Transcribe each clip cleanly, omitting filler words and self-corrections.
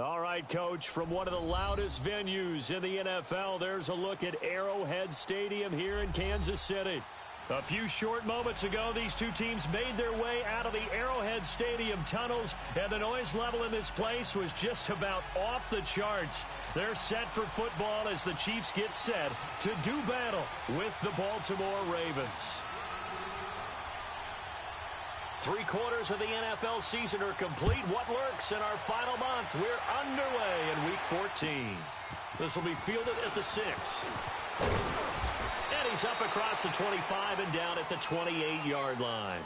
All right, Coach, from one of the loudest venues in the NFL, there's a look at Arrowhead Stadium here in Kansas City. A few short moments ago, these two teams made their way out of the Arrowhead Stadium tunnels, and the noise level in this place was just about off the charts. They're set for football as the Chiefs get set to do battle with the Baltimore Ravens. 3 quarters of the NFL season are complete. What lurks in our final month? We're underway in Week 14. This will be fielded at the 6. And he's up across the 25 and down at the 28-yard line.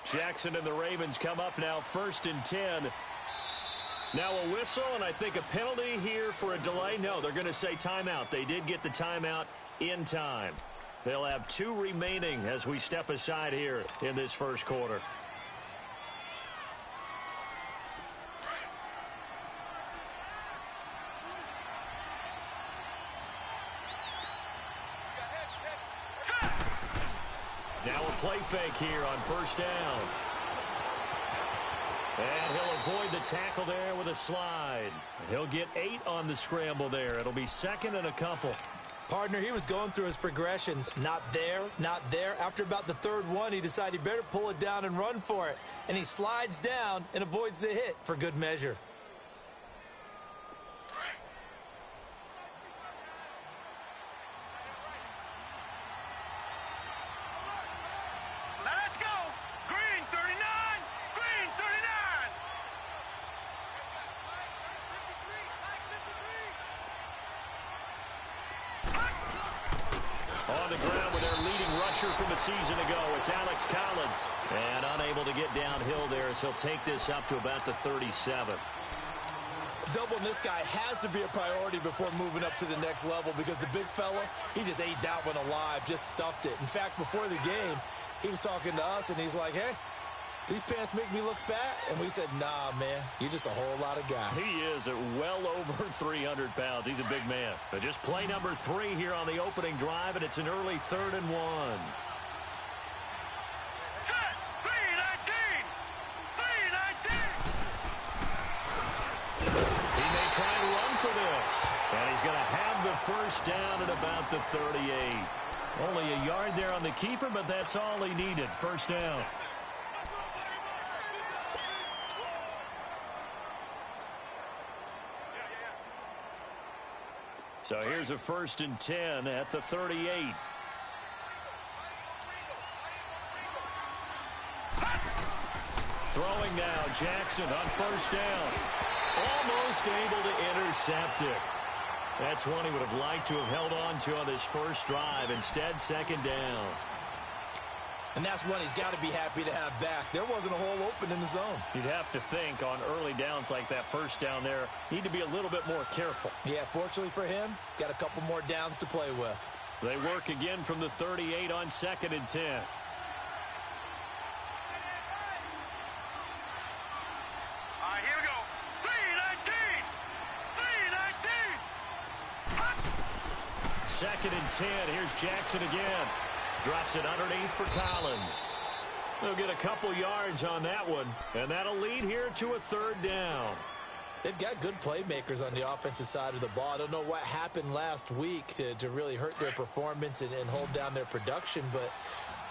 Jackson and the Ravens come up now 1st and 10. Now a whistle, and I think a penalty here for a delay. No, they're going to say timeout. They did get the timeout in time. They'll have 2 remaining as we step aside here in this first quarter. Now a play fake here on 1st down. And he'll avoid the tackle there with a slide. He'll get 8 on the scramble there. It'll be 2nd and a couple. Partner, he was going through his progressions. Not there, not there. After about the 3rd one, he decided he better pull it down and run for it. And he slides down and avoids the hit for good measure. On the ground with their leading rusher from a season ago, it's Alex Collins. And unable to get downhill there as he'll take this up to about the 37. Doubling this guy has to be a priority before moving up to the next level because the big fella, he just ate that one alive, just stuffed it. In fact, before the game, he was talking to us, and he's like, hey, these pants make me look fat. And we said, nah, man, you're just a whole lot of guy. He is at well over 300 pounds. He's a big man. But just play number 3 here on the opening drive, and it's an early 3rd and 1. Set! 3-19! 3-19! He may try and run for this. And he's going to have the 1st down at about the 38. Only a yard there on the keeper, but that's all he needed. 1st down. So here's a 1st and 10 at the 38. Throwing now, Jackson on 1st down. Almost able to intercept it. That's one he would have liked to have held on to on his first drive. Instead, 2nd down. And that's one he's got to be happy to have back. There wasn't a hole open in the zone. You'd have to think on early downs like that 1st down there, need to be a little bit more careful. Yeah, fortunately for him, got a couple more downs to play with. They work again from the 38 on 2nd and 10. All right, here we go. 3-19! 3-19! 2nd and 10. Here's Jackson again. Drops it underneath for Collins. They'll get a couple yards on that one, and that'll lead here to a 3rd down. They've got good playmakers on the offensive side of the ball. I don't know what happened last week to really hurt their performance and hold down their production, but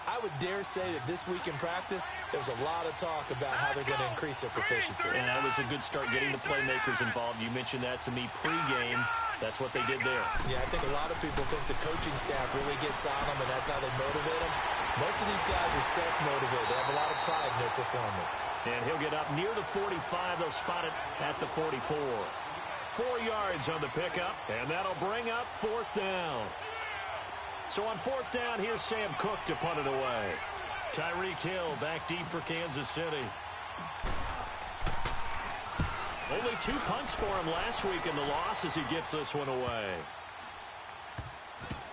I would dare say that this week in practice, there's a lot of talk about how they're going to increase their proficiency. And that was a good start getting the playmakers involved. You mentioned that to me pregame. That's what they did there. Yeah, I think a lot of people think the coaching staff really gets on them, and that's how they motivate them. Most of these guys are self-motivated. They have a lot of pride in their performance. And he'll get up near the 45. They'll spot it at the 44. 4 yards on the pickup, and that'll bring up 4th down. So on 4th down, here's Sam Cook to punt it away. Tyreek Hill back deep for Kansas City. Only 2 punts for him last week in the loss as he gets this one away.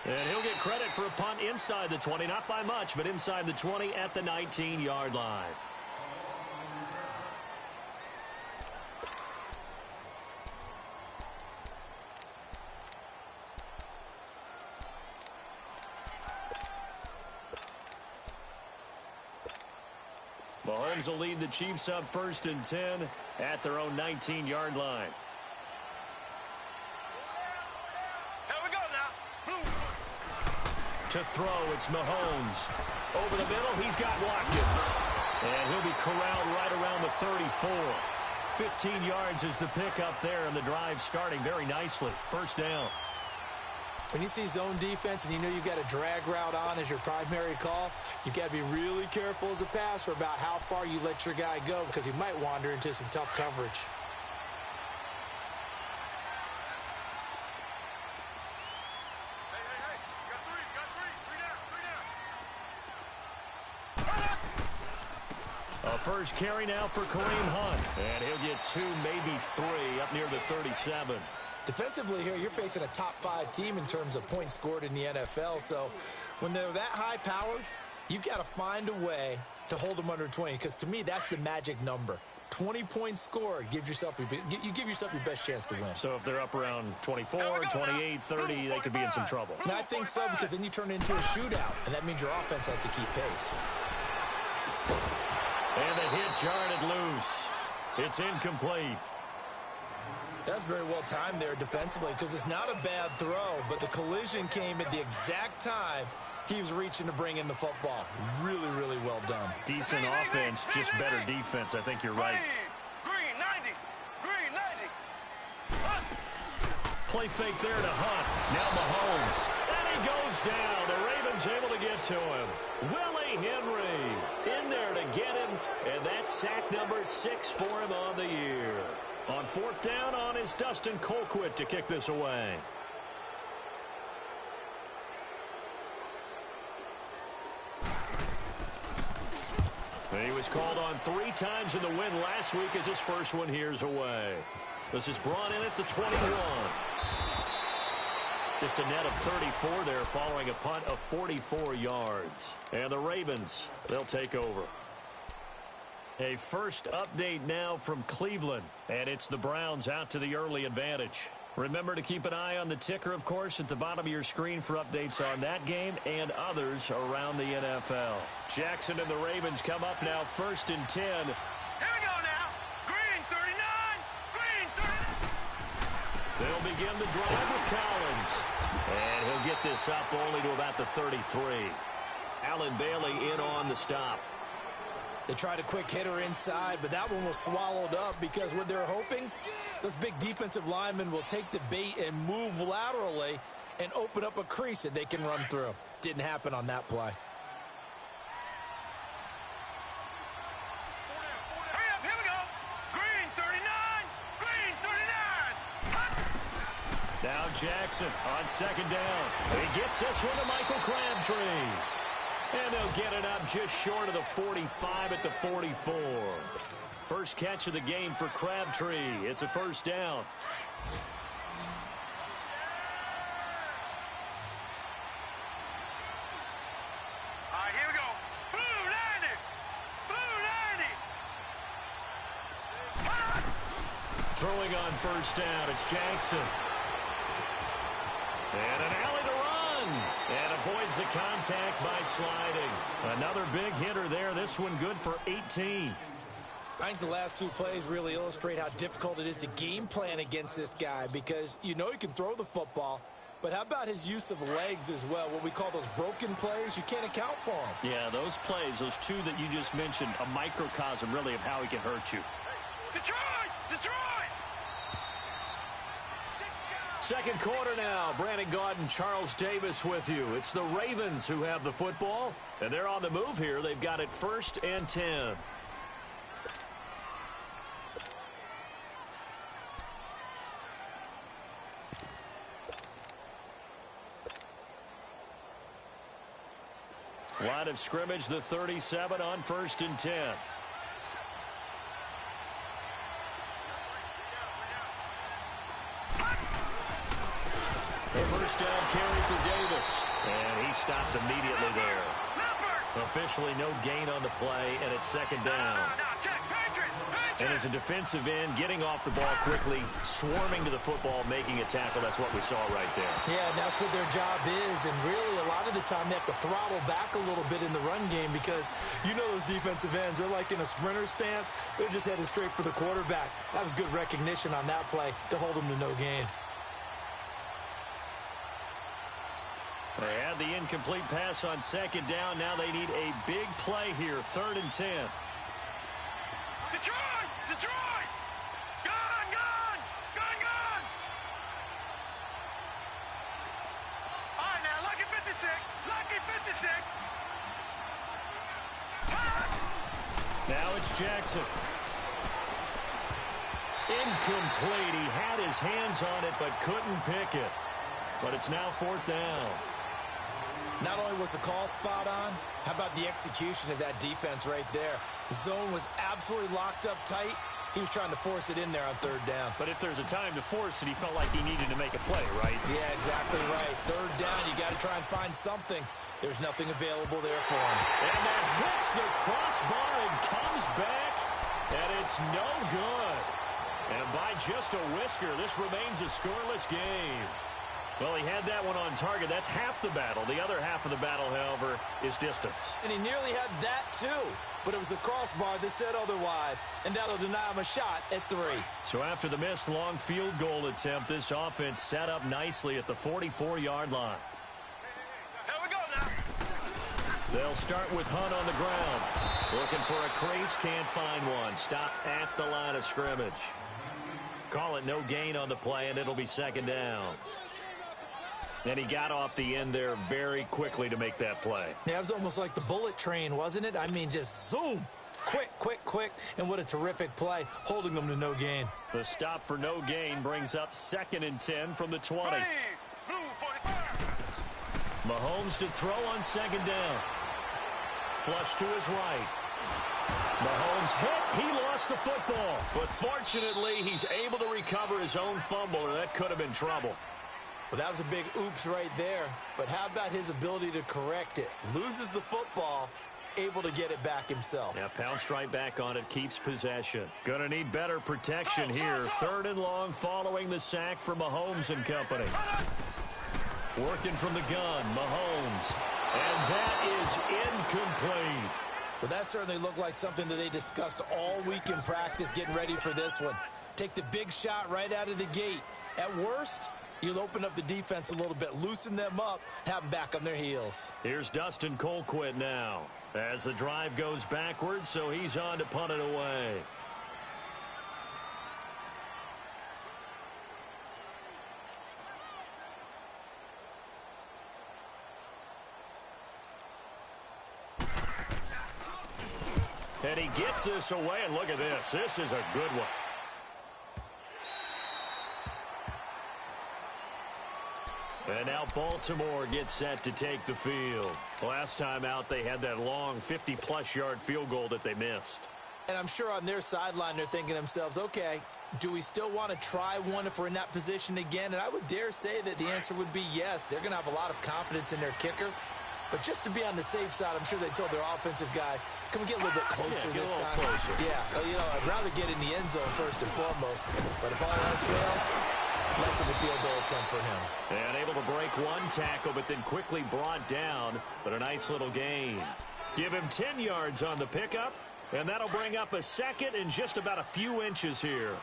And he'll get credit for a punt inside the 20, not by much, but inside the 20 at the 19-yard line. Mahomes will lead the Chiefs up 1st and 10 at their own 19-yard line. Here we go now. To throw, it's Mahomes. Over the middle, he's got Watkins. And he'll be corralled right around the 34. 15 yards is the pickup there, and the drive starting very nicely. 1st down. When you see zone defense and you know you've got a drag route on as your primary call, you've got to be really careful as a passer about how far you let your guy go because he might wander into some tough coverage. Hey. You got 3 down. A first carry now for Kareem Hunt. And he'll get 2, maybe 3 up near the 37. Defensively here, you're facing a top 5 team in terms of points scored in the NFL. So when they're that high-powered, you've got to find a way to hold them under 20. Because to me, that's the magic number. 20 points scored gives yourself you give yourself your best chance to win. So if they're up around 24, 28, 30, they could be in some trouble. And I think so because then you turn it into a shootout, and that means your offense has to keep pace. And the hit jarred it loose. It's incomplete. That's very well timed there defensively because it's not a bad throw, but the collision came at the exact time he was reaching to bring in the football. Really, really well done. Decent offense, just better defense. I think you're right. Green 90. Green 90. Hunt. Play fake there to Hunt. Now Mahomes. And he goes down. The Ravens able to get to him. Willie Henry in there to get him. And that's sack number 6 for him on the year. On 4th down on is Dustin Colquitt to kick this away. And he was called on 3 times in the win last week as his first one here's away. This is brought in at the 21. Just a net of 34 there following a punt of 44 yards. And the Ravens, they'll take over. A first update now from Cleveland, and it's the Browns out to the early advantage. Remember to keep an eye on the ticker, of course, at the bottom of your screen for updates on that game and others around the NFL. Jackson and the Ravens come up now 1st and 10. Here we go now. Green 39. Green 39. They'll begin the drive with Collins. And he'll get this up only to about the 33. Allen Bailey in on the stop. They tried a quick hitter inside, but that one was swallowed up because what they're hoping, those big defensive linemen will take the bait and move laterally and open up a crease that they can run through. Didn't happen on that play. Hurry up. Here we go. Green 39. Green 39. Now Jackson on 2nd down. He gets this one to Michael Crabtree. And they'll get it up just short of the 45 at the 44. First catch of the game for Crabtree. It's a 1st down. All right, here we go. Blue 90. Blue 90. Throwing on 1st down, it's Jackson. And an alley to run. And avoids the contact by sliding. Another big hitter there. This one good for 18. I think the last 2 plays really illustrate how difficult it is to game plan against this guy because you know he can throw the football, but how about his use of legs as well? What we call those broken plays, you can't account for them. Yeah, those plays, those 2 that you just mentioned, a microcosm really of how he can hurt you. Detroit! Detroit! 2nd quarter now. Brandon Gaudin, Charles Davis with you. It's the Ravens who have the football, and they're on the move here. They've got it 1st and 10. Line of scrimmage, the 37 on 1st and 10. A first down carry for Davis. And he stopped immediately there. Officially no gain on the play, and it's 2nd down. And as a defensive end, getting off the ball quickly, swarming to the football, making a tackle, that's what we saw right there. Yeah, that's what their job is, and really a lot of the time they have to throttle back a little bit in the run game because you know those defensive ends, they're like in a sprinter stance. They're just headed straight for the quarterback. That was good recognition on that play to hold them to no gain. They had the incomplete pass on 2nd down. Now they need a big play here, 3rd and 10. Detroit! Detroit! Gone! Gone! Gone! Gone! All right, now, lucky 56. Lucky 56. Now it's Jackson. Incomplete. He had his hands on it but couldn't pick it. But it's now 4th down. Not only was the call spot on, how about the execution of that defense right there? The zone was absolutely locked up tight. He was trying to force it in there on 3rd down. But if there's a time to force it, he felt like he needed to make a play, right? Yeah, exactly right. 3rd down, you got to try and find something. There's nothing available there for him. And that hits the crossbar and comes back, and it's no good. And by just a whisker, this remains a scoreless game. Well, he had that one on target. That's half the battle. The other half of the battle, however, is distance. And he nearly had that, too. But it was the crossbar that said otherwise. And that'll deny him a shot at 3. So after the missed long field goal attempt, this offense set up nicely at the 44-yard line. Here we go now. They'll start with Hunt on the ground. Looking for a crease, can't find one. Stopped at the line of scrimmage. Call it no gain on the play, and it'll be 2nd down. And he got off the end there very quickly to make that play. Yeah, it was almost like the bullet train, wasn't it? I mean, just zoom. Quick, quick, quick. And what a terrific play, holding them to no gain. The stop for no gain brings up 2nd and 10 from the 20. Hey, blue 45. Mahomes to throw on 2nd down. Flush to his right. Mahomes hit. He lost the football. But fortunately, he's able to recover his own fumble, or that could have been trouble. Well, that was a big oops right there. But how about his ability to correct it? Loses the football, able to get it back himself. Yeah, pounced right back on it, keeps possession. Gonna need better protection here. 3rd and long following the sack from Mahomes and company. Working from the gun, Mahomes. And that is incomplete. Well, that certainly looked like something that they discussed all week in practice getting ready for this one. Take the big shot right out of the gate. At worst, you'll open up the defense a little bit, loosen them up, have them back on their heels. Here's Dustin Colquitt now as the drive goes backwards, so he's on to punt it away. And he gets this away, and look at this. This is a good one. And now Baltimore gets set to take the field. Last time out, they had that long 50-plus yard field goal that they missed. And I'm sure on their sideline they're thinking to themselves, okay, do we still want to try one if we're in that position again? And I would dare say that the answer would be yes. They're going to have a lot of confidence in their kicker. But just to be on the safe side, I'm sure they told their offensive guys, can we get a little bit closer this time? Closer. Yeah, well, you know, I'd rather get in the end zone first and foremost. But if all else fails, less of a field goal attempt for him. And able to break one tackle, but then quickly brought down. But a nice little gain. Give him 10 yards on the pickup, and that'll bring up a 2nd and just about a few inches here.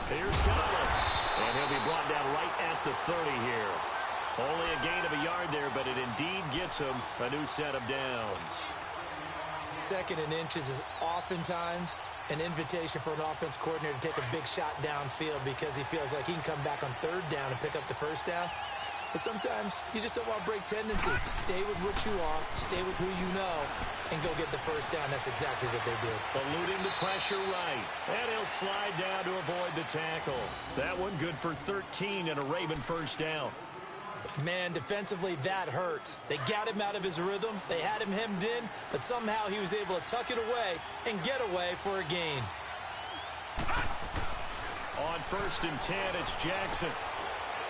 Here's Collins, and he'll be brought down right at the 30 here. Only a gain of a yard there, but it indeed gets him a new set of downs. 2nd and inches is oftentimes an invitation for an offense coordinator to take a big shot downfield because he feels like he can come back on 3rd down and pick up the 1st down. But sometimes you just don't want to break tendency. Stay with what you are, stay with who you know, and go get the first down. That's exactly what they did. Eluding the pressure right. And he'll slide down to avoid the tackle. That one good for 13 and a Raven first down. Man, defensively, that hurts. They got him out of his rhythm. They had him hemmed in, but somehow he was able to tuck it away and get away for a gain. On 1st and 10, it's Jackson.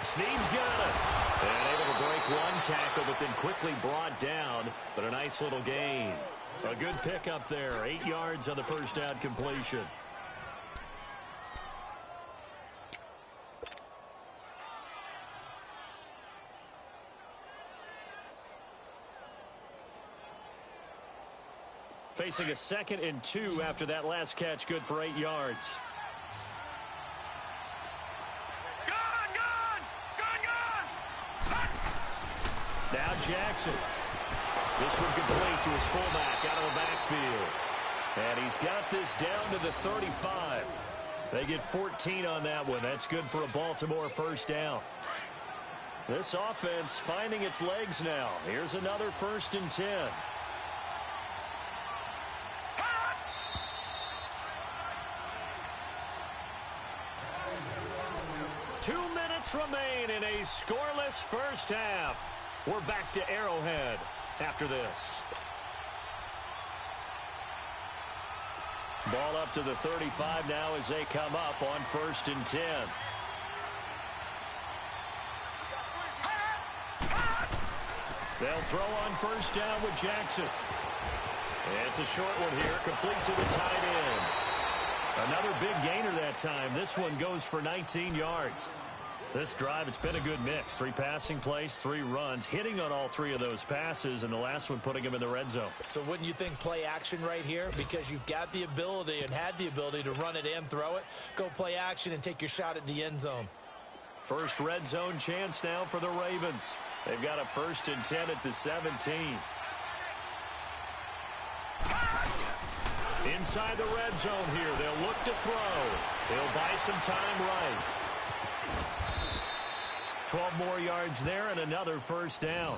Snead's got it. And able to break one tackle, but then quickly brought down. But a nice little gain. A good pickup there. 8 yards on the first down completion. Facing a 2nd and 2 after that last catch, good for 8 yards. Now Jackson. This one complete to his fullback out of the backfield. And he's got this down to the 35. They get 14 on that one. That's good for a Baltimore first down. This offense finding its legs now. Here's another 1st and 10. 2 minutes remain in a scoreless first half. We're back to Arrowhead after this. Ball up to the 35 now as they come up on 1st and 10. They'll throw on first down with Jackson. It's a short one here, complete to the tight end. Another big gainer that time. This one goes for 19 yards. This drive, it's been a good mix. 3 passing plays, 3 runs, hitting on all 3 of those passes, and the last one putting him in the red zone. So wouldn't you think play action right here? Because you've got the ability and had the ability to run it and throw it. Go play action and take your shot at the end zone. First red zone chance now for the Ravens. They've got a 1st and 10 at the 17. Inside the red zone here. They'll look to throw. They'll buy some time right. 12 more yards there and another first down.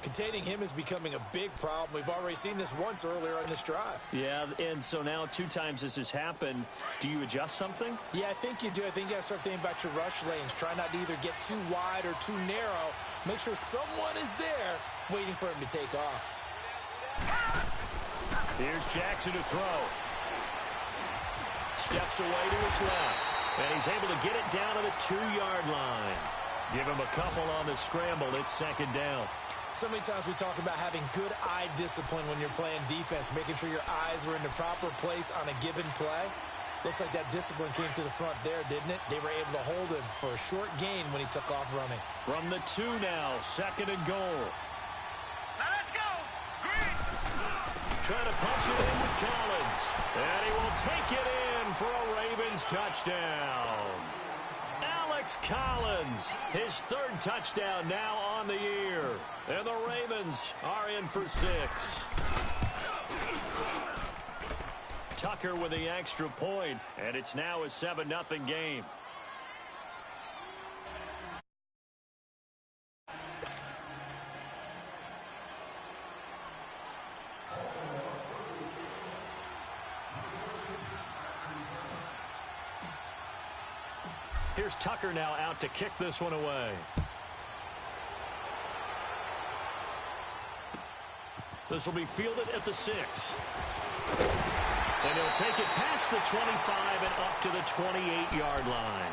Containing him is becoming a big problem. We've already seen this once earlier on this drive. Yeah, and so now 2 times this has happened. Do you adjust something? Yeah, I think you do. I think you got to start thinking about your rush lanes. Try not to either get too wide or too narrow. Make sure someone is there waiting for him to take off. Here's Jackson to throw. Steps away to his left. And he's able to get it down to the 2-yard line. Give him a couple on the scramble. It's 2nd down. So many times we talk about having good eye discipline when you're playing defense, making sure your eyes are in the proper place on a given play. Looks like that discipline came to the front there, didn't it? They were able to hold him for a short gain when he took off running. From the 2 now, 2nd and goal. Now let's go. Green. Trying to punch it in with Collins. And he will take it in for a Ravens touchdown. Alex Collins, his 3rd touchdown now on the year. And the Ravens are in for 6. Tucker with the extra point, and it's now a 7-0 game. Here's Tucker now out to kick this one away. This will be fielded at the 6. And he'll take it past the 25 and up to the 28-yard line.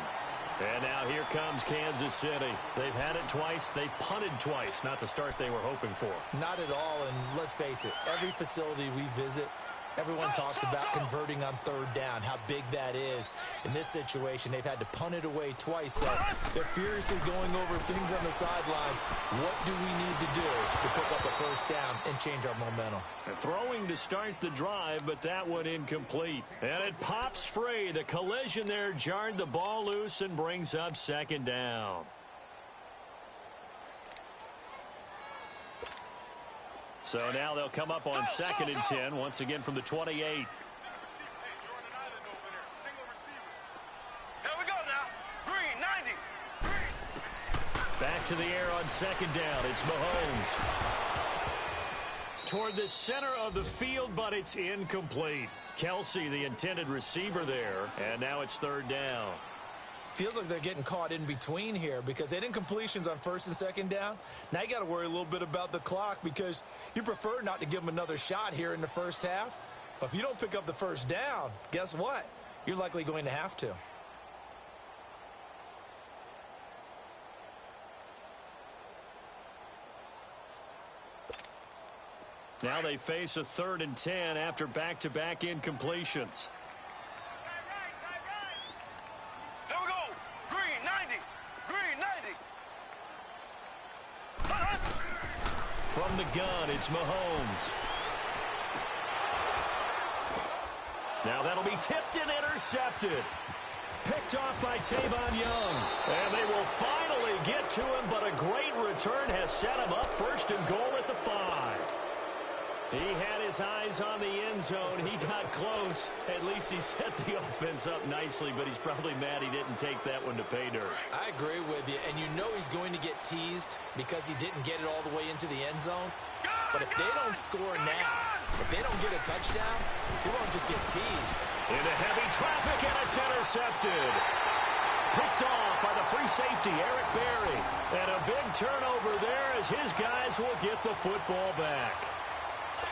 And now here comes Kansas City. They've had it twice. They've punted twice. Not the start they were hoping for. Not at all, and let's face it, every facility we visit, everyone talks about converting on 3rd down, how big that is. In this situation, they've had to punt it away twice. So they're furiously going over things on the sidelines. What do we need to do to pick up a 1st down and change our momentum? Throwing to start the drive, but that one incomplete. And it pops free. The collision there jarred the ball loose and brings up 2nd down. So now they'll come up on 2nd and 10, once again from the 28. Here we go now. Green, 90. Green. Back to the air on 2nd down. It's Mahomes. toward the center of the field, but it's incomplete. Kelsey, the intended receiver there, and now it's third down. Feels like they're getting caught in between here because they did incompletions on first and second down. Now you got to worry a little bit about the clock because you prefer not to give them another shot here in the first half. But if you don't pick up the first down, guess what? You're likely going to have to. Now they face a 3rd and 10 after back-to-back incompletions. Here we go. Green, 90. Green, 90. From the gun, it's Mahomes. Now that'll be tipped and intercepted. Picked off by Tavon Young. And they will finally get to him, but a great return has set him up 1st and goal at the 5. He had his eyes on the end zone. He got close. At least he set the offense up nicely, but he's probably mad he didn't take that one to pay dirt. I agree with you, and you know he's going to get teased because he didn't get it all the way into the end zone. But if they don't score now, if they don't get a touchdown, he won't just get teased. Into heavy traffic, and it's intercepted. Picked off by the free safety, Eric Berry. And a big turnover there as his guys will get the football back.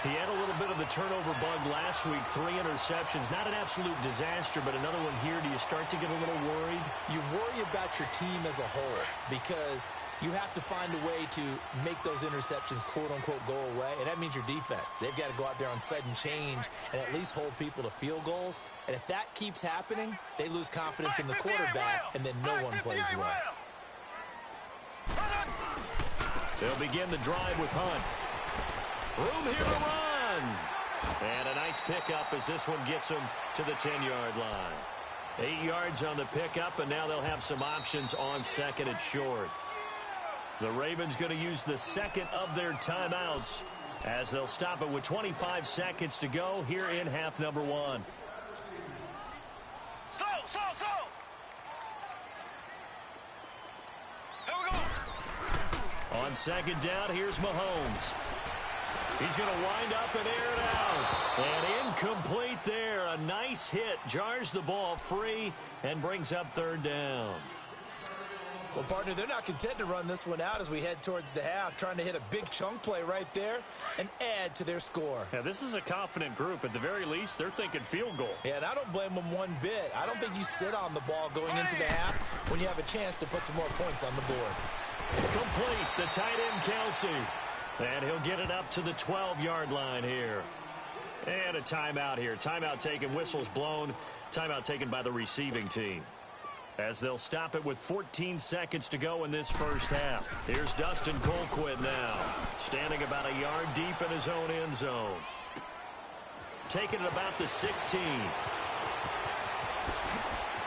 He had a little bit of the turnover bug last week, 3 interceptions. Not an absolute disaster, but another one here. Do you start to get a little worried? You worry about your team as a whole because you have to find a way to make those interceptions, quote-unquote, go away, and that means your defense. They've got to go out there on sudden change and at least hold people to field goals. And if that keeps happening, they lose confidence in the quarterback, and then no one plays well. They'll begin the drive with Hunt. Room here to run. And a nice pickup as this one gets him to the 10-yard line. 8 yards on the pickup, and now they'll have some options on 2nd and short. The Ravens going to use the 2nd of their timeouts as they'll stop it with 25 seconds to go here in half number 1. Here we go. On 2nd down, here's Mahomes. He's going to wind up and air it out. And incomplete there. A nice hit. Jars the ball free and brings up 3rd down. Well, partner, they're not content to run this one out as we head towards the half, trying to hit a big chunk play right there and add to their score. Yeah, this is a confident group. At the very least, they're thinking field goal. Yeah, and I don't blame them one bit. I don't think you sit on the ball going into the half when you have a chance to put some more points on the board. Complete. The tight end, Kelsey. And he'll get it up to the 12-yard line here. And a timeout here. Timeout taken, whistles blown. Timeout taken by the receiving team. As they'll stop it with 14 seconds to go in this first half. Here's Dustin Colquitt now. Standing about a yard deep in his own end zone. Taking it about the 16.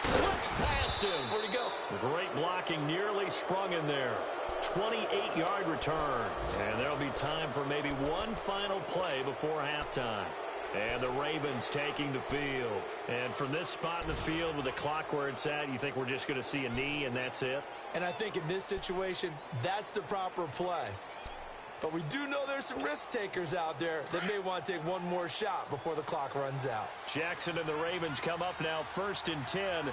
Slips past him. Where'd he go? Great blocking, nearly sprung in there. 28-yard return. And there'll be time for maybe one final play before halftime. And the Ravens taking the field. And from this spot in the field with the clock where it's at, you think we're just going to see a knee and that's it? And I think in this situation, that's the proper play. But we do know there's some risk takers out there that may want to take one more shot before the clock runs out. Jackson and the Ravens come up now 1st and 10.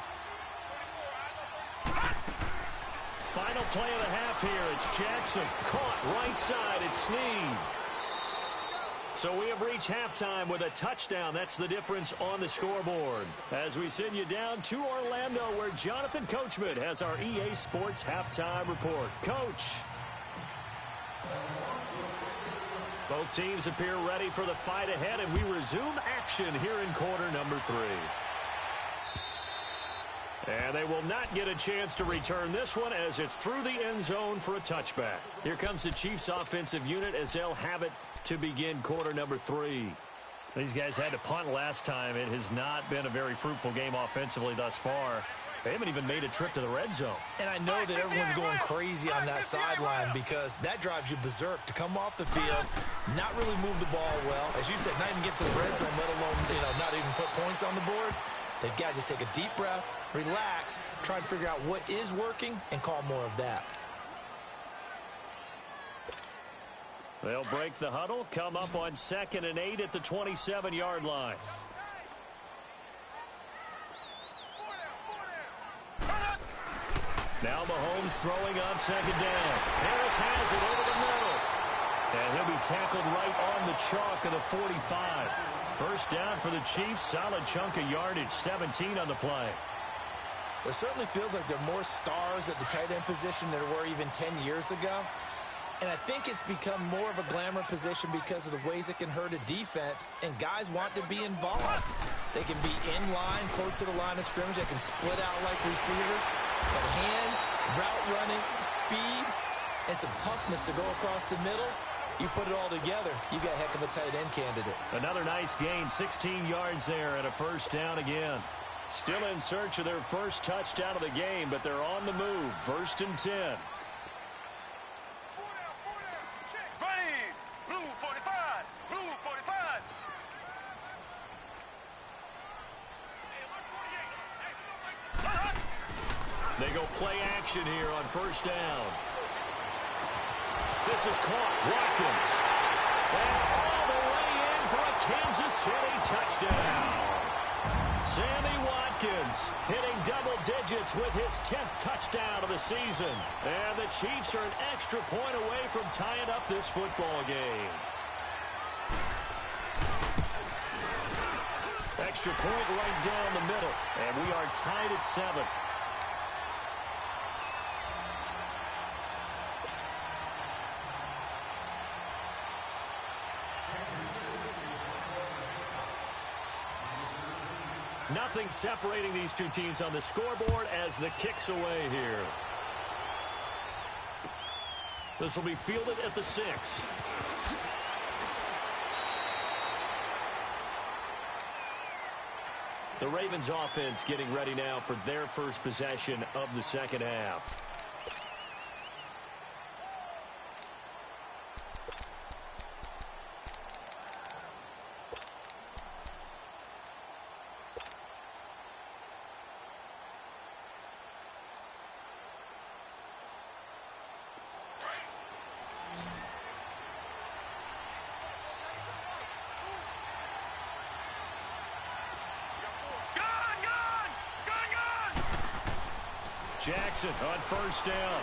Final play of the half here. It's Jackson caught right side. It's Snead. So we have reached halftime with a touchdown. That's the difference on the scoreboard. As we send you down to Orlando where Jonathan Coachman has our EA Sports halftime report. Coach. Both teams appear ready for the fight ahead, and we resume action here in quarter number 3. And they will not get a chance to return this one as it's through the end zone for a touchback. Here comes the Chiefs offensive unit as they'll have it to begin quarter number 3. These guys had to punt last time. It has not been a very fruitful game offensively thus far. They haven't even made a trip to the red zone. And I know that everyone's going crazy on that sideline because that drives you berserk to come off the field, not really move the ball well. As you said, not even get to the red zone, let alone, not even put points on the board. They've got to just take a deep breath, relax, try and figure out what is working, and call more of that. They'll break the huddle, come up on 2nd and 8 at the 27-yard line. Now Mahomes throwing on 2nd down. Harris has it over the middle. And he'll be tackled right on the chalk of the 45. First down for the Chiefs. Solid chunk of yardage. 17 on the play. It certainly feels like there are more stars at the tight end position than there were even 10 years ago. And I think it's become more of a glamour position because of the ways it can hurt a defense, and guys want to be involved. They can be in line, close to the line of scrimmage. They can split out like receivers. But hands, route running, speed, and some toughness to go across the middle, you put it all together, you got a heck of a tight end candidate. Another nice gain, 16 yards there, and a first down again. Still in search of their first touchdown of the game, but they're on the move. 1st and 10. They go play action here on 1st down. This is caught. Watkins. And all the way in for a Kansas City touchdown. Sammy Watkins hitting double digits with his 10th touchdown of the season. And the Chiefs are an extra point away from tying up this football game. Extra point right down the middle. And we are tied at 7. Nothing separating these two teams on the scoreboard as the kick's away here. This will be fielded at the 6. The Ravens offense getting ready now for their first possession of the second half. Jackson on 1st down.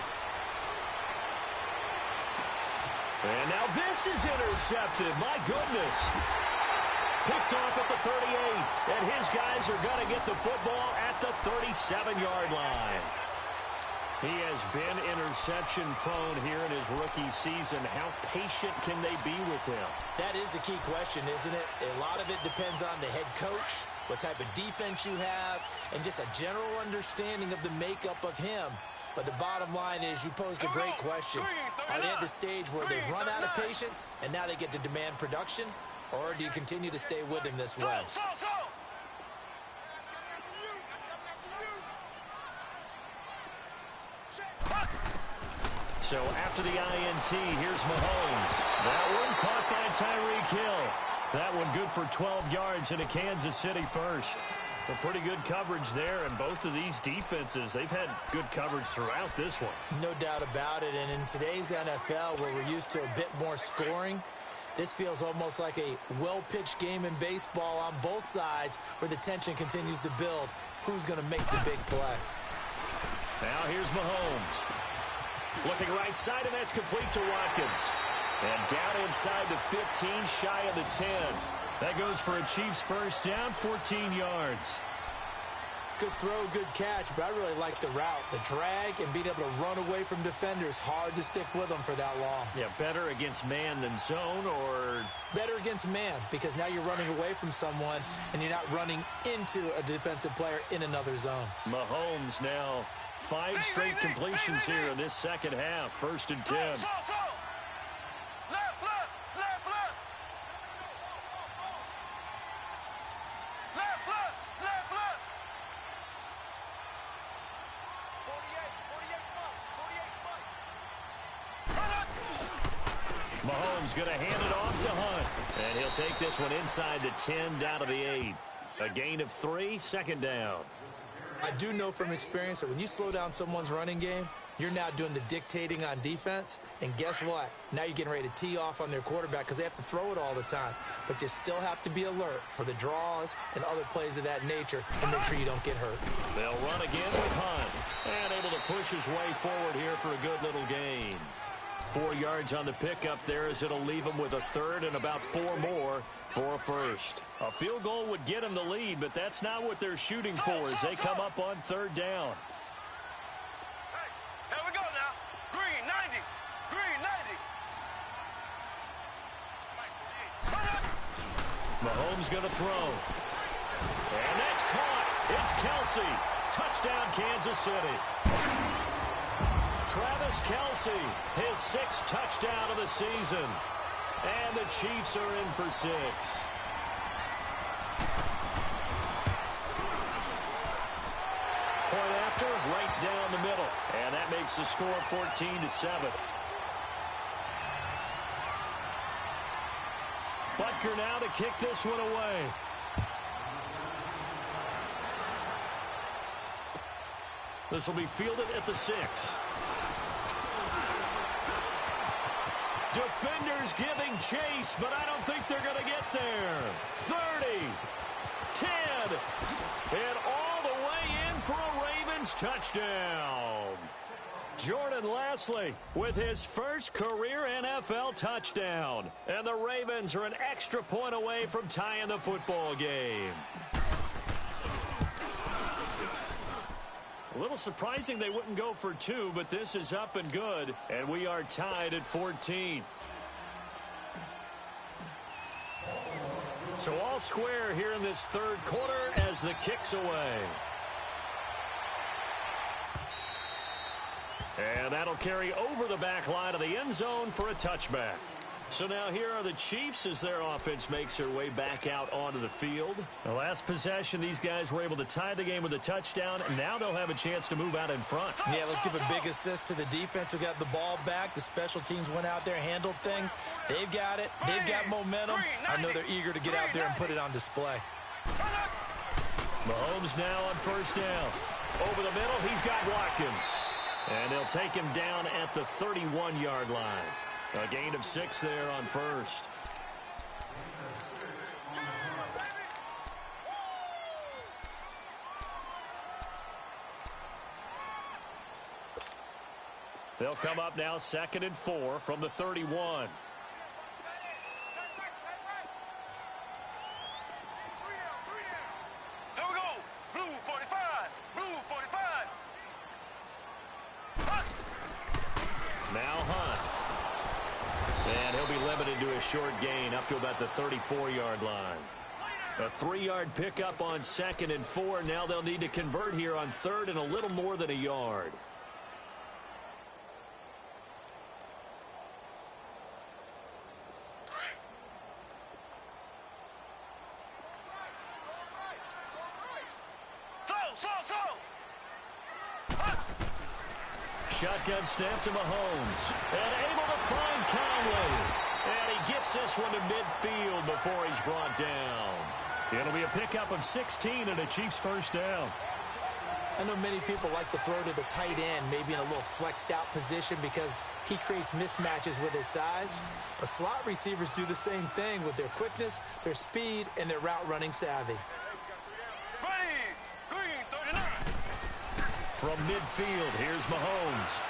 And now this is intercepted. My goodness. Picked off at the 38. And his guys are going to get the football at the 37-yard line. He has been interception prone here in his rookie season. How patient can they be with him? That is the key question, isn't it? A lot of it depends on the head coach, what type of defense you have, and just a general understanding of the makeup of him. But the bottom line is you posed a great question. Are they at the stage where they've run out of patience and now they get to demand production? Or do you continue to stay with him this way? So after the INT, here's Mahomes. That one caught by Tyreek Hill. That one good for 12 yards in a Kansas City first. A pretty good coverage there, and both of these defenses, they've had good coverage throughout this one. No doubt about it, and in today's NFL, where we're used to a bit more scoring, this feels almost like a well-pitched game in baseball on both sides where the tension continues to build. Who's going to make the big play? Now here's Mahomes. Looking right side, and that's complete to Watkins. And down inside the 15, shy of the 10. That goes for a Chiefs first down, 14 yards. Good throw, good catch, but I really like the route. The drag and being able to run away from defenders. Hard to stick with them for that long. Yeah, better against man than zone, or? Better against man, because now you're running away from someone and you're not running into a defensive player in another zone. Mahomes now 5 straight completions here in this second half. 1st and 10. Mahomes going to hand it off to Hunt. And he'll take this one inside the 10 down to the 8. A gain of 3, 2nd down. I do know from experience that when you slow down someone's running game, You're now doing the dictating on defense, and guess what? Now you're getting ready to tee off on their quarterback because they have to throw it all the time. But you still have to be alert for the draws and other plays of that nature and make sure you don't get hurt. They'll run again with Hunt, and able to push his way forward here for a good little gain. 4 yards on the pickup there as it'll leave him with a third and about 4 more for a first. A field goal would get him the lead, but that's not what they're shooting for as they come up on third down. Here we go now. Green 90. Green 90. Mahomes going to throw. And that's caught. It's Kelsey. Touchdown, Kansas City. Travis Kelsey, his 6th touchdown of the season. And the Chiefs are in for 6. Point after, right down the middle. And that makes the score 14-7. Butker now to kick this one away. This will be fielded at the 6. Defenders giving chase, but I don't think they're going to get there. 30, 10, and all the way in for a Ravens touchdown. Jordan Lasley with his first career NFL touchdown. And the Ravens are an extra point away from tying the football game. A little surprising they wouldn't go for 2, but this is up and good, and we are tied at 14. So all square here in this third quarter as the kick's away. And that'll carry over the back line of the end zone for a touchback. So now here are the Chiefs as their offense makes their way back out onto the field. The last possession, these guys were able to tie the game with a touchdown, and now they'll have a chance to move out in front. Yeah, let's give a big assist to the defense who got the ball back. The special teams went out there, handled things. They've got it. They've got momentum. I know they're eager to get out there and put it on display. Mahomes now on first down. Over the middle, he's got Watkins. And they'll take him down at the 31-yard line. A gain of 6 there on first. They'll come up now 2nd and 4 from the 31. Here we go. Blue 45. Blue 45. Now Hunt. And he'll be limited to a short gain up to about the 34-yard line. A 3-yard pickup on 2nd and 4. Now they'll need to convert here on 3rd and a little more than a yard. Shotgun snap to Mahomes. And able to find Conley. And he gets this one to midfield before he's brought down. It'll be a pickup of 16 and a Chiefs first down. I know many people like to throw to the tight end, maybe in a little flexed out position because he creates mismatches with his size. But slot receivers do the same thing with their quickness, their speed, and their route running savvy. From midfield, here's Mahomes.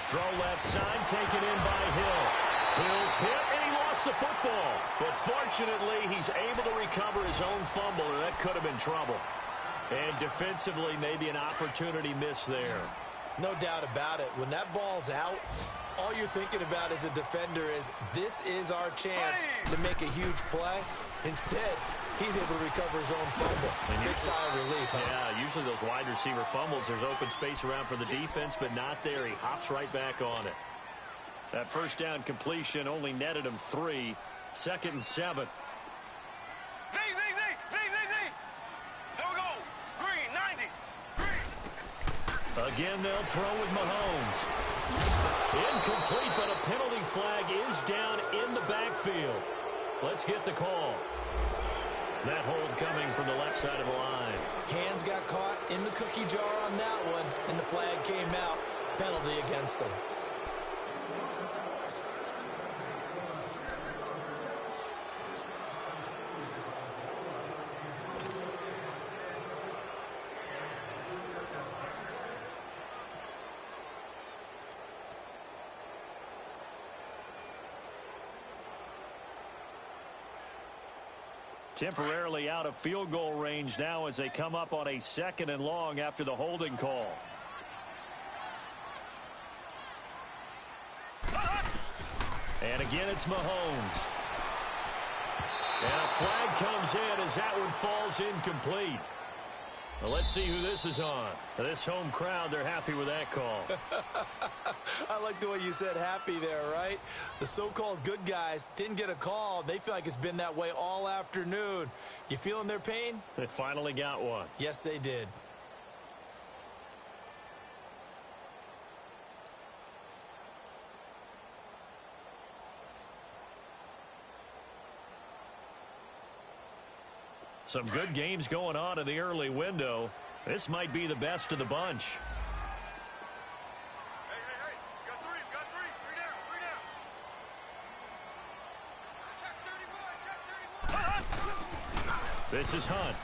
Throw left side, taken in by Hill. Hill's hit, and he lost the football. But fortunately, he's able to recover his own fumble, and that could have been trouble. And defensively, maybe an opportunity missed there. No doubt about it. When that ball's out, all you're thinking about as a defender is, this is our chance to make a huge play. Instead, he's able to recover his own fumble. And big sigh of relief. Huh? Yeah, usually those wide receiver fumbles, there's open space around for the defense, but not there. He hops right back on it. That first down completion only netted him 3. 2nd and 7. Z. There we go. Green 90. Green. Again, they'll throw with Mahomes. Incomplete, but a penalty flag is down in the backfield. Let's get the call. That hold coming from the left side of the line. Hands got caught in the cookie jar on that one, and the flag came out. penalty against him. Temporarily out of field goal range now as they come up on a 2nd and long after the holding call. And again, it's Mahomes. And a flag comes in as that one falls incomplete. Well, let's see who this is on. This home crowd, they're happy with that call. I like the way you said happy there, right? The so-called good guys didn't get a call. They feel like it's been that way all afternoon. You feeling their pain? They finally got one. Yes, they did. Some good games going on in the early window. This might be the best of the bunch. Hey. Got three. Three down. Check 31. This is Hunt.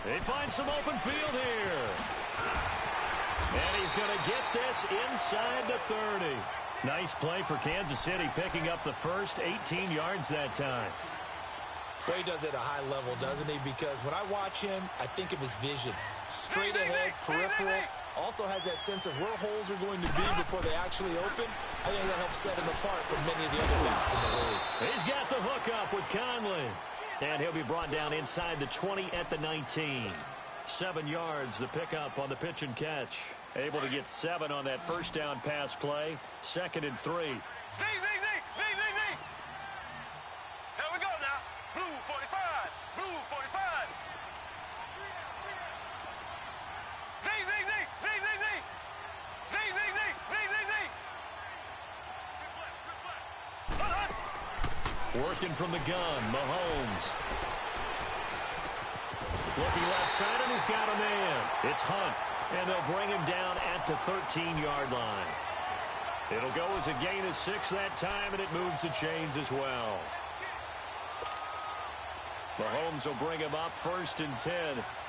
They find some open field here. And he's going to get this inside the 30. Nice play for Kansas City, picking up the first 18 yards that time. Well, he does it at a high level, doesn't he? Because when I watch him, I think of his vision. Straight ahead, peripheral. Also has that sense of where holes are going to be before they actually open. I think that helps set him apart from many of the other backs in the league. He's got the hook up with Conley. And he'll be brought down inside the 20 at the 19. 7 yards, the pickup on the pitch and catch. Able to get 7 on that first down pass play. 2nd and 3. Z. Here we go now. Blue 45. Working from the gun, Mahomes. Looking left side, and he's got a man. It's Hunt, and they'll bring him down at the 13-yard line. It'll go as a gain of 6 that time, and it moves the chains as well. Mahomes will bring him up 1st and 10,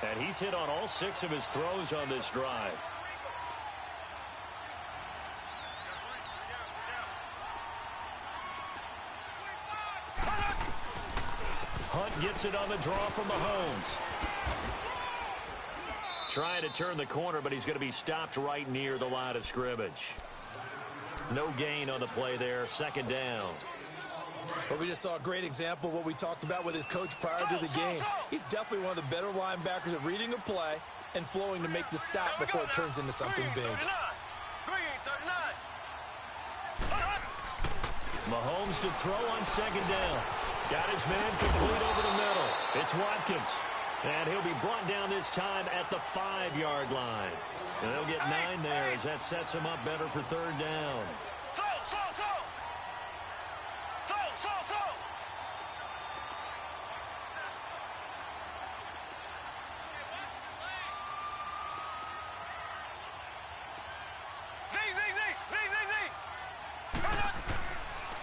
and he's hit on all 6 of his throws on this drive. Hunt gets it on the draw from Mahomes. Trying to turn the corner, but he's going to be stopped right near the line of scrimmage. No gain on the play there. 2nd down. Well, we just saw a great example of what we talked about with his coach prior to the game. He's definitely one of the better linebackers at reading a play and flowing to make the stop before it turns into something big. Green 39. Mahomes to throw on 2nd down. Got his man complete over the middle. It's Watkins. And he'll be brought down this time at the 5-yard line. And they'll get 9 there as that sets him up better for 3rd down.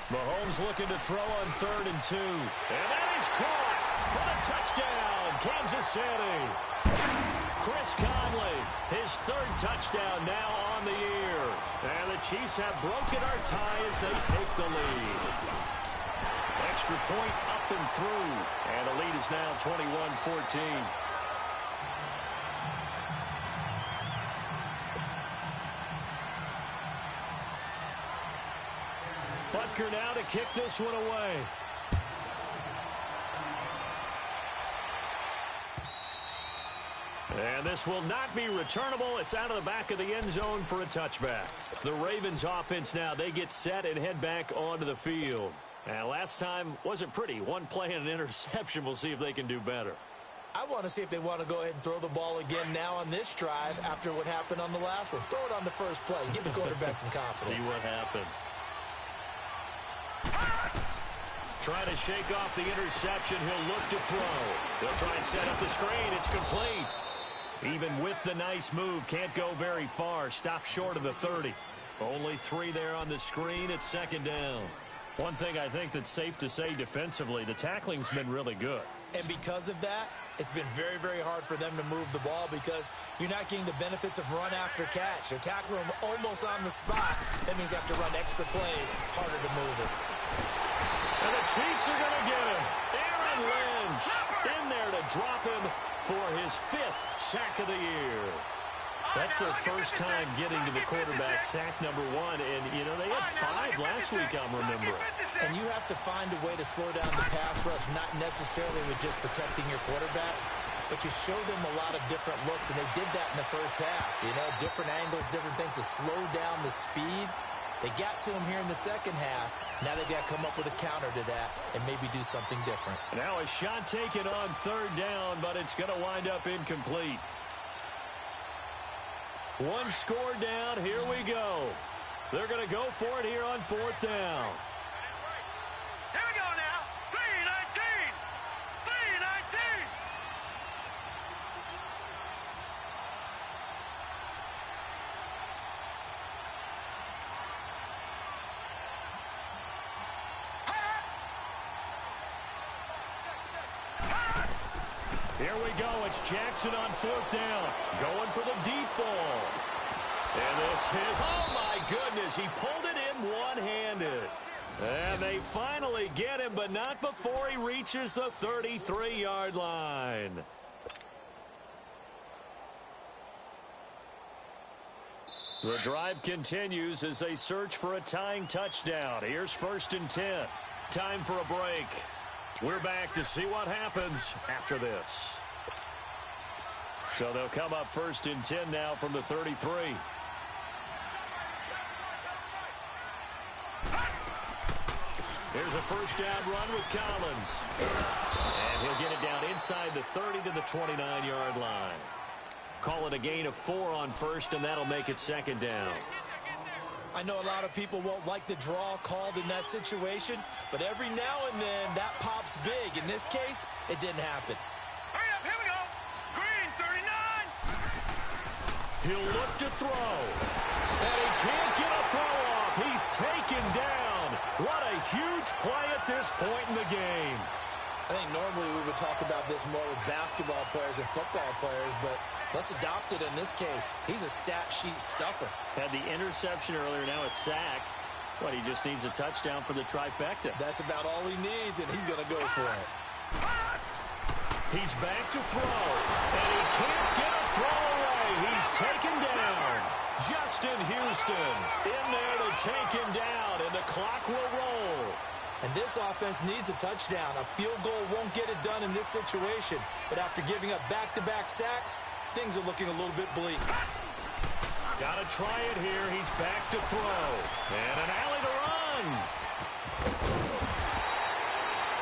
Mahomes looking to throw on 3rd and 2. And that is caught for the touchdown, Kansas City. Chris Conley, his 3rd touchdown now on the year. And the Chiefs have broken our tie as they take the lead. Extra point up and through. And the lead is now 21-14. Butker now to kick this one away. And this will not be returnable. It's out of the back of the end zone for a touchback. The Ravens offense now, they get set and head back onto the field. And last time wasn't pretty. 1 play and an interception. We'll see if they can do better. I want to see if they want to go ahead and throw the ball again now on this drive after what happened on the last one. Throw it on the first play. Give the quarterback some confidence. See what happens. Trying to shake off the interception. He'll look to throw. They'll try and set up the screen. It's complete. Even with the nice move, can't go very far. Stop short of the 30. Only 3 there on the screen at second down. One thing I think that's safe to say defensively, the tackling's been really good. And because of that, it's been very, very hard for them to move the ball because you're not getting the benefits of run after catch. They're tackling them almost on the spot. That means you have to run extra plays, harder to move it. And the Chiefs are going to get him. Aaron Lynch in there to drop him for his 5th sack of the year. That's their first time getting to the quarterback, sack number 1. And, you know, they had 5 last week, I'm remembering. And you have to find a way to slow down the pass rush, not necessarily with just protecting your quarterback, but you show them a lot of different looks, and they did that in the first half. You know, different angles, different things to slow down the speed. They got to him here in the second half. Now they've got to come up with a counter to that and maybe do something different. Now a shot taken on 3rd down, but it's going to wind up incomplete. 1 score down. Here we go. They're going to go for it here on 4th down. Here we go now. 3-19. 3-19. Here we go. It's Jackson on 4th down. Going for the deep ball. And this is, oh my goodness, he pulled it in one-handed. And they finally get him, but not before he reaches the 33-yard line. The drive continues as they search for a tying touchdown. Here's 1st and 10. Time for a break. We're back to see what happens after this. So they'll come up 1st and 10 now from the 33. Here's a 1st down run with Collins. And he'll get it down inside the 30 to the 29-yard line. Call it a gain of 4 on 1st, and that'll make it 2nd down. I know a lot of people won't like the draw called in that situation, but every now and then that pops big. In this case, it didn't happen. Hurry up, here we go. Green, 39. He'll look to throw. And he can't get a throw off. He's taken down. What a huge play at this point in the game. I think normally we would talk about this more with basketball players and football players, but let's adopt it in this case. He's a stat sheet stuffer. Had the interception earlier, now a sack. But he just needs a touchdown for the trifecta. That's about all he needs, and he's going to go for it. He's back to throw. And he can't get a throw away. He's taken down. Justin Houston in there to take him down, and the clock will roll. And this offense needs a touchdown. A field goal won't get it done in this situation. But after giving up back-to-back sacks, things are looking a little bit bleak. Got to try it here. He's back to throw. And an alley to run.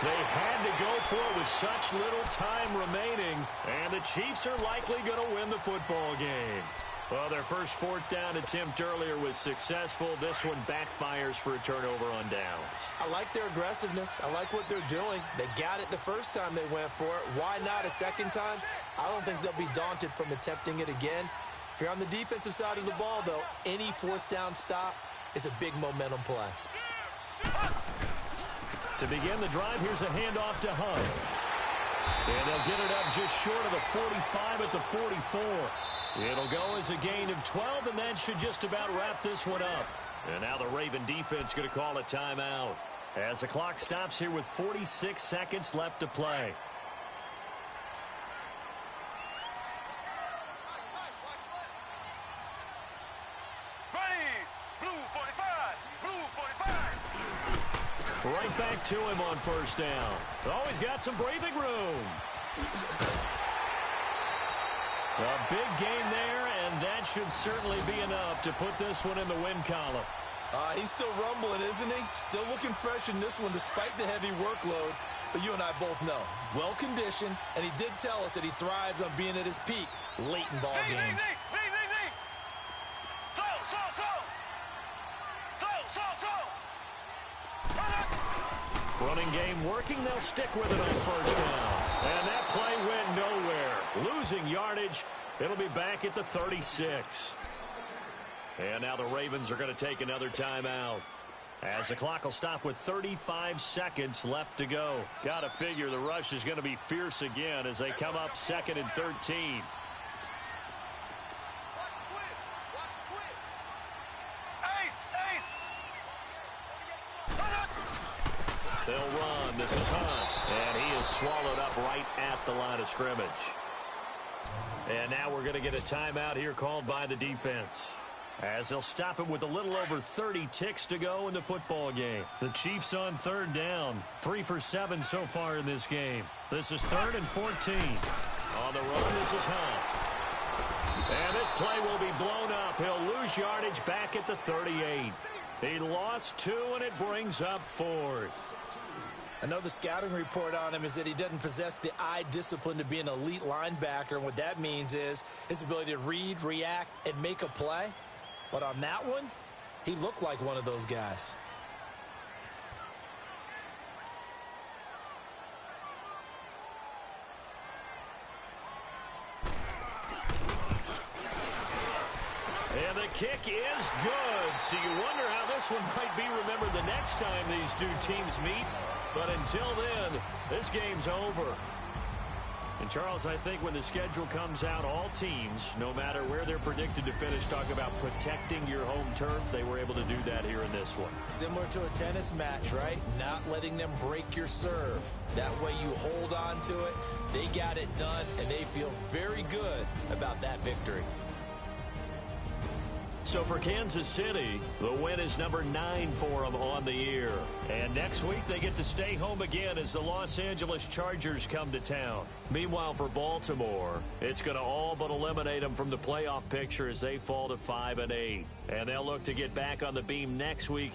They had to go for it with such little time remaining. And the Chiefs are likely going to win the football game. Well, their first 4th down attempt earlier was successful. This one backfires for a turnover on downs. I like their aggressiveness. I like what they're doing. They got it the first time they went for it. Why not a second time? I don't think they'll be daunted from attempting it again. If you're on the defensive side of the ball, though, any 4th down stop is a big momentum play. To begin the drive, here's a handoff to Hunt. And they'll get it up just short of the 45 at the 44. It'll go as a gain of 12, and that should just about wrap this one up. And now the Raven defense going to call a timeout as the clock stops here with 46 seconds left to play. Right back to him on 1st down. Oh, he's got some breathing room. A big gain there, and that should certainly be enough to put this one in the win column. He's still rumbling, isn't he? Still looking fresh in this one despite the heavy workload. But you and I both know, well-conditioned, and he did tell us that he thrives on being at his peak late in ball games. Running game working. They'll stick with it on 1st down. And that play went nowhere. Losing yardage. It'll be back at the 36. And now the Ravens are going to take another timeout, as the clock will stop with 35 seconds left to go. Got to figure the rush is going to be fierce again as they come up 2nd and 13. They'll run. This is Hunt. And he is swallowed up right at the line of scrimmage. And now we're going to get a timeout here called by the defense, as they'll stop it with a little over 30 ticks to go in the football game. The Chiefs on 3rd down. 3 for 7 so far in this game. This is 3rd and 14. On the run, this is Hunt. And this play will be blown up. He'll lose yardage back at the 38. He lost 2, and it brings up 4th. I know the scouting report on him is that he doesn't possess the eye discipline to be an elite linebacker. And what that means is his ability to read, react, and make a play. But on that one, he looked like one of those guys. And the kick is good. So you wonder how this one might be remembered the next time these two teams meet. But until then, this game's over. And, Charles, I think when the schedule comes out, all teams, no matter where they're predicted to finish, talk about protecting your home turf. They were able to do that here in this one. Similar to a tennis match, right? Not letting them break your serve. That way you hold on to it. They got it done, and they feel very good about that victory. So for Kansas City, the win is number 9 for them on the year. And next week, they get to stay home again as the Los Angeles Chargers come to town. Meanwhile, for Baltimore, it's going to all but eliminate them from the playoff picture as they fall to 5-8. And they'll look to get back on the beam next week